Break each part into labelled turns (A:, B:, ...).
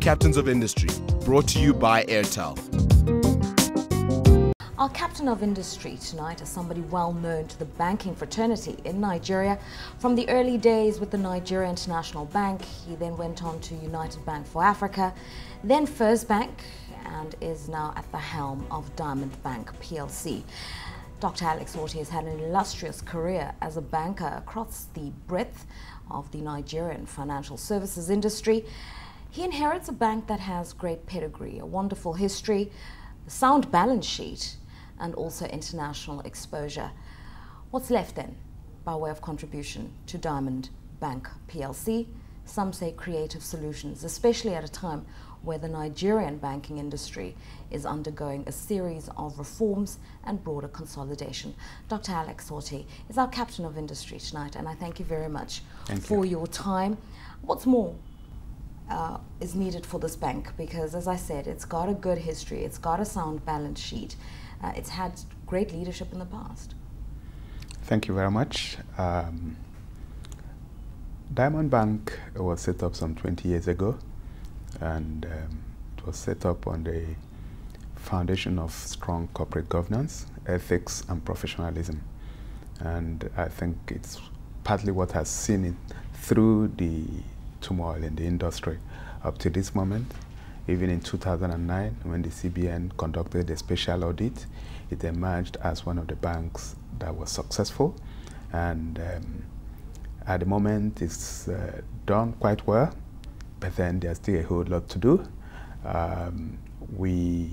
A: Captains of Industry, brought to you by Airtel.
B: Our captain of industry tonight is somebody well known to the banking fraternity in Nigeria. From the early days with the Nigeria International Bank, he then went on to United Bank for Africa, then First Bank, and is now at the helm of Diamond Bank PLC. Dr. Alex Otti has had an illustrious career as a banker across the breadth of the Nigerian financial services industry. He inherits a bank that has great pedigree, a wonderful history, a sound balance sheet, and also international exposure. What's left then by way of contribution to Diamond Bank PLC? Some say creative solutions, especially at a time where the Nigerian banking industry is undergoing a series of reforms and broader consolidation. Dr. Alex Otti is our captain of industry tonight, and I thank you very much for your time. What's more is needed for this bank? Because, as I said, it's got a good history, it's got a sound balance sheet, it's had great leadership in the past.
C: Thank you very much. Diamond Bank was set up some 20 years ago, and it was set up on the foundation of strong corporate governance, ethics, and professionalism. And I think it's partly what has seen it through the turmoil in the industry up to this moment. Even in 2009, when the CBN conducted a special audit, it emerged as one of the banks that was successful. And at the moment, it's done quite well, but then there's still a whole lot to do. We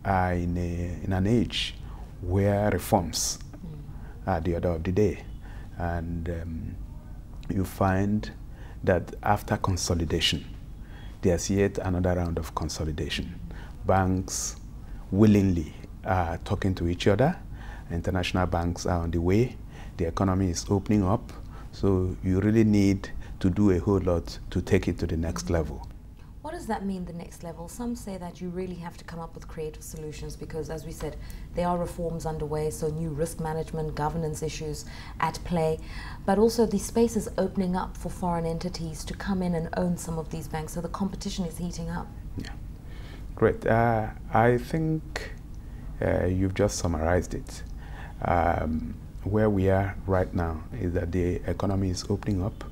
C: are in an age where reforms are the order of the day. And you find that after consolidation, there's yet another round of consolidation. Banks willingly are talking to each other. International banks are on the way. The economy is opening up. So you really need to do a whole lot to take it to the next level.
B: What does that mean, the next level? Some say that you really have to come up with creative solutions because, as we said, there are reforms underway, so new risk management, governance issues at play, but also the space is opening up for foreign entities to come in and own some of these banks, so the competition is heating up.
C: Yeah, great. I think you've just summarized it. Where we are right now is that the economy is opening up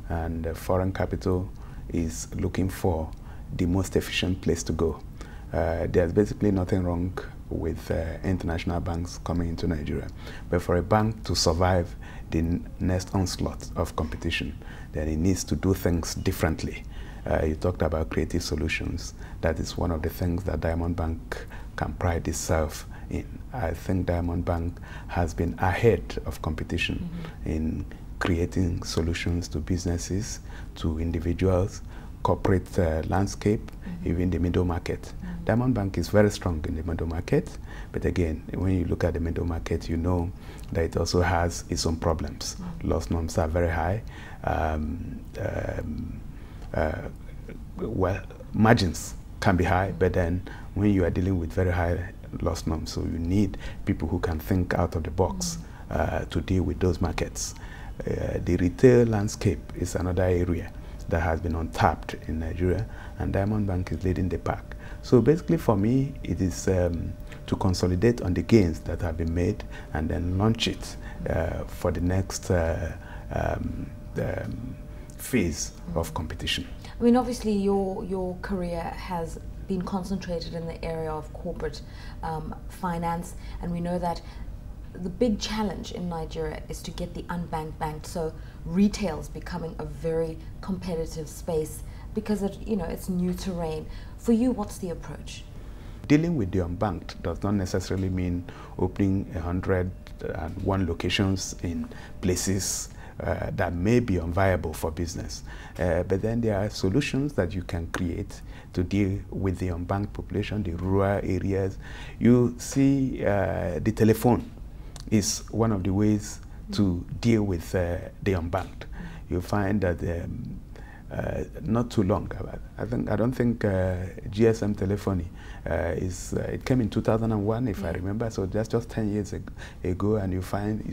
C: and foreign capital is looking for the most efficient place to go. There's basically nothing wrong with international banks coming into Nigeria. But for a bank to survive the next onslaught of competition, then it needs to do things differently. You talked about creative solutions. That is one of the things that Diamond Bank can pride itself in. I think Diamond Bank has been ahead of competition in creating solutions to businesses, to individuals, corporate landscape, even the middle market. Diamond Bank is very strong in the middle market, but again, when you look at the middle market, you know that it also has its own problems. Loss norms are very high. Well, margins can be high, but then when you are dealing with very high loss norms, so you need people who can think out of the box to deal with those markets. The retail landscape is another area that has been untapped in Nigeria, and Diamond Bank is leading the pack. So basically for me, it is to consolidate on the gains that have been made and then launch it for the next phase of competition.
B: I mean, obviously your career has been concentrated in the area of corporate finance, and we know that the big challenge in Nigeria is to get the unbanked banked, so retail is becoming a very competitive space because it's new terrain. For you, what's the approach?
C: Dealing with the unbanked does not necessarily mean opening 101 locations in places that may be unviable for business. But then there are solutions that you can create to deal with the unbanked population, the rural areas. You see, the telephone is one of the ways to deal with the unbanked. You find that not too long, I don't think GSM telephony it came in 2001, if I remember, so that's just 10 years ago, and you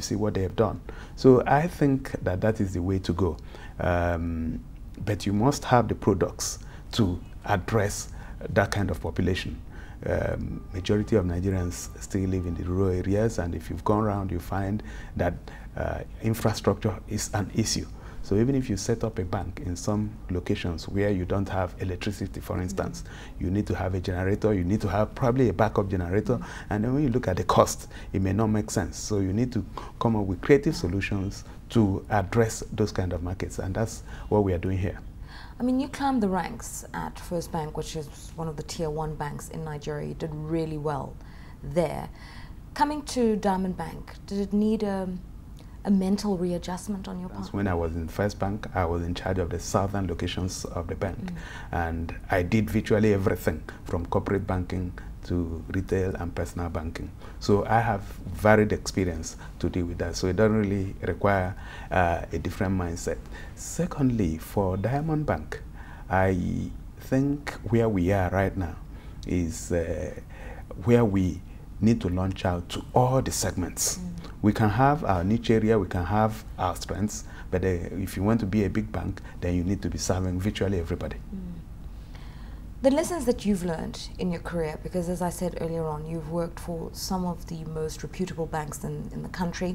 C: see what they have done. So I think that is the way to go. But you must have the products to address that kind of population. Majority of Nigerians still live in the rural areas, and if you've gone around, you find that infrastructure is an issue. So even if you set up a bank in some locations where you don't have electricity, for instance, you need to have a generator, you need to have probably a backup generator, and then when you look at the cost, it may not make sense. So you need to come up with creative solutions to address those kind of markets, and that's what we are doing here.
B: I mean, you climbed the ranks at First Bank, which is one of the tier 1 banks in Nigeria. You did really well there. Coming to Diamond Bank, did it need a mental readjustment on your part?
C: When I was in First Bank, I was in charge of the southern locations of the bank, and I did virtually everything from corporate banking to retail and personal banking. So I have varied experience to deal with that. So it doesn't really require a different mindset. Secondly, for Diamond Bank, I think where we are right now is where we need to launch out to all the segments. We can have our niche area, we can have our strengths, but if you want to be a big bank, then you need to be serving virtually everybody.
B: The lessons that you've learned in your career, because as I said earlier on, you've worked for some of the most reputable banks in the country,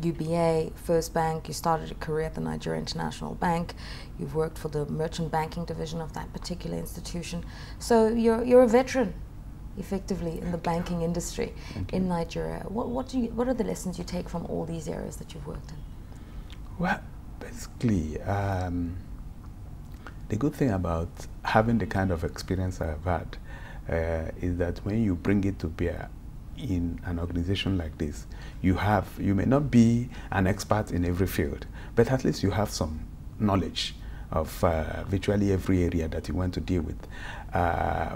B: UBA, First Bank, you started a career at the Nigeria International Bank, you've worked for the merchant banking division of that particular institution. So you're a veteran, effectively, in the banking industry in Nigeria. What are the lessons you take from all these areas that you've worked in?
C: Well, basically, the good thing about having the kind of experience I've had is that when you bring it to bear in an organization like this, you may not be an expert in every field, but at least you have some knowledge of virtually every area that you want to deal with.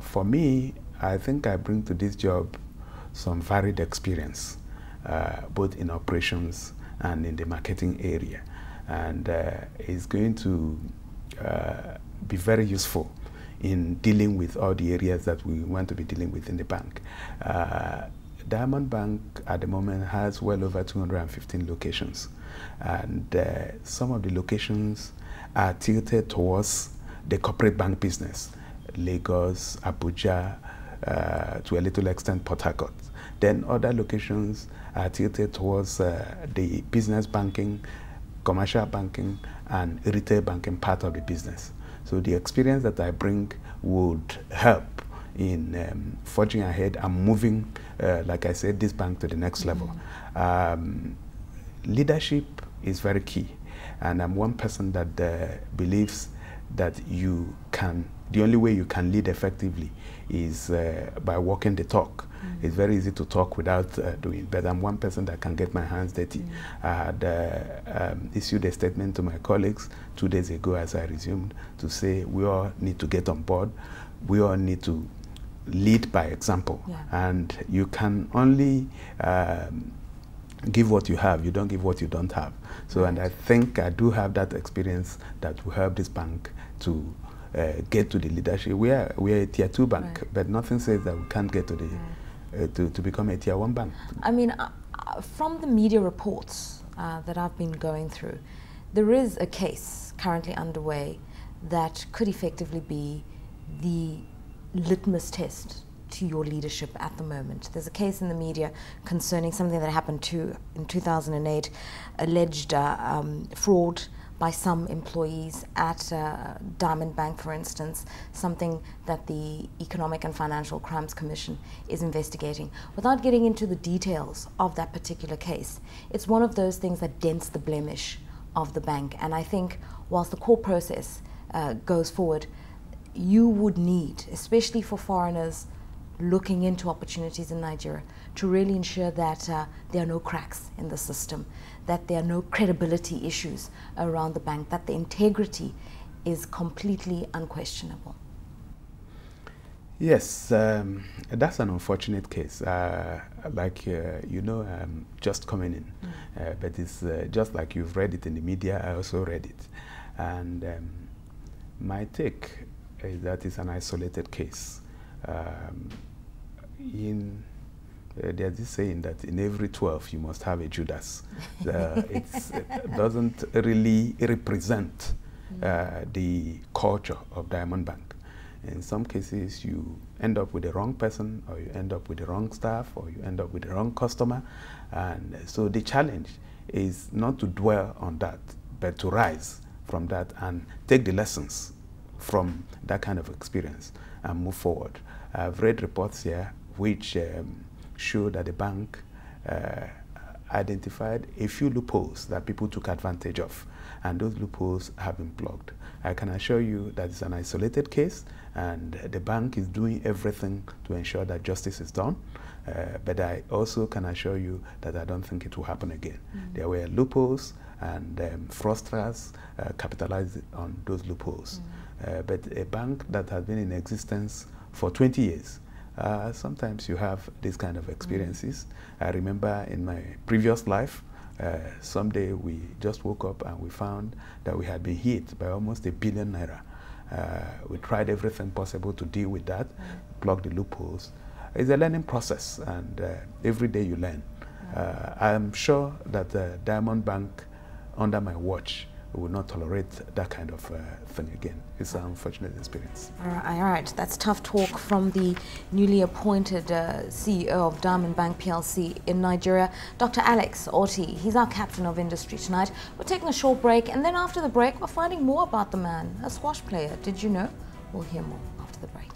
C: For me, I think I bring to this job some varied experience, both in operations and in the marketing area. And it's going to be very useful in dealing with all the areas that we want to be dealing with in the bank. Diamond Bank at the moment has well over 215 locations. And some of the locations are tilted towards the corporate bank business. Lagos, Abuja, to a little extent Port Harcourt. Then other locations are tilted towards the business banking, commercial banking, and retail banking part of the business. So the experience that I bring would help in forging ahead and moving, like I said, this bank to the next level. Leadership is very key, and I'm one person that believes that the only way you can lead effectively is by walking the talk. It's very easy to talk without doing, but I'm one person that can get my hands dirty. I had issued a statement to my colleagues 2 days ago as I resumed to say we all need to get on board. We all need to lead by example. And you can only give what you have, you don't give what you don't have. So, and I think I do have that experience that will help this bank to get to the leadership. We are a tier 2 bank, but nothing says that we can't get to the to become a tier 1 bank. I
B: mean, from the media reports that I've been going through, there is a case currently underway that could effectively be the litmus test to your leadership at the moment. There's a case in the media concerning something that happened in 2008, alleged fraud by some employees at Diamond Bank, for instance, something that the Economic and Financial Crimes Commission is investigating. Without getting into the details of that particular case, it's one of those things that dents the blemish of the bank. And I think whilst the court process goes forward, you would need, especially for foreigners looking into opportunities in Nigeria, to really ensure that there are no cracks in the system, that there are no credibility issues around the bank, that the integrity is completely unquestionable.
C: Yes, that's an unfortunate case. You know, I'm just coming in, but it's just like you've read it in the media, I also read it. And my take is that it's an isolated case. There's this saying that in every 12 you must have a Judas. It doesn't really represent the culture of Diamond Bank. In some cases, you end up with the wrong person, or you end up with the wrong staff, or you end up with the wrong customer. And so the challenge is not to dwell on that, but to rise from that and take the lessons from that kind of experience and move forward. I've read reports here which show that the bank identified a few loopholes that people took advantage of, and those loopholes have been plugged. I can assure you that it's an isolated case, and the bank is doing everything to ensure that justice is done. But I also can assure you that I don't think it will happen again. There were loopholes, and fraudsters capitalized on those loopholes. But a bank that has been in existence for 20 years, sometimes you have these kind of experiences. I remember in my previous life, someday we just woke up and we found that we had been hit by almost £1 billion. We tried everything possible to deal with that, plug the loopholes. It's a learning process, and every day you learn. I'm sure that Diamond Bank, under my watch, will not tolerate that kind of thing again. It's an unfortunate experience.
B: All right. That's tough talk from the newly appointed CEO of Diamond Bank PLC in Nigeria, Dr. Alex Otti. He's our captain of industry tonight. We're taking a short break, and then after the break, we're finding more about the man, a squash player. Did you know? We'll hear more after the break.